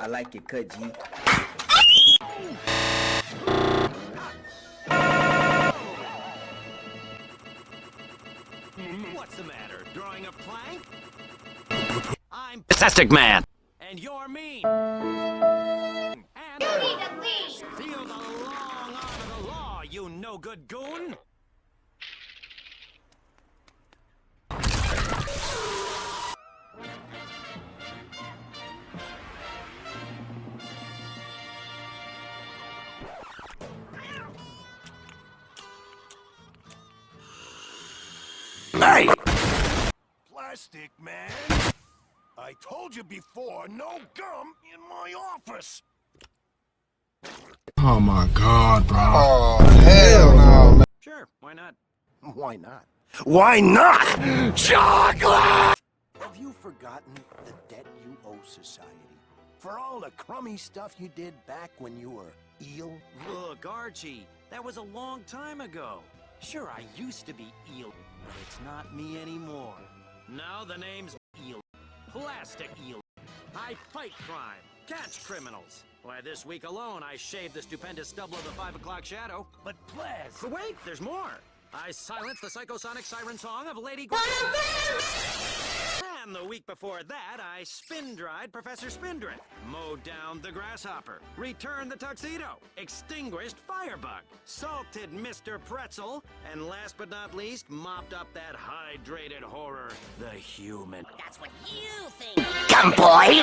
I like it cut, G. What's the matter? Drawing a plank? I'm Fantastic Man. And you're mean. And You need to leave. feel the long arm of the law, you no-good goon. Hey! Plastic Man! I told you before, no gum in my office! Oh my God, bro. Oh, hell no, man. Sure, why not? Why not? Why not? Chocolate! Have you forgotten the debt you owe society? For all the crummy stuff you did back when you were eel? Look, Archie, that was a long time ago. Sure, I used to be Eel, but it's not me anymore. Now the name's Eel. Plastic Eel. I fight crime, catch criminals. Why, this week alone, I shaved the stupendous stubble of the 5 o'clock shadow. But Plaz... But wait, there's more. I silenced the psychosonic siren song of Lady And the week before that, I spin-dried Professor Spindrift, mowed down the grasshopper, returned the tuxedo, extinguished Firebug, salted Mr. Pretzel, and last but not least, mopped up that hydrated horror, the human. That's what you think. Come, boy!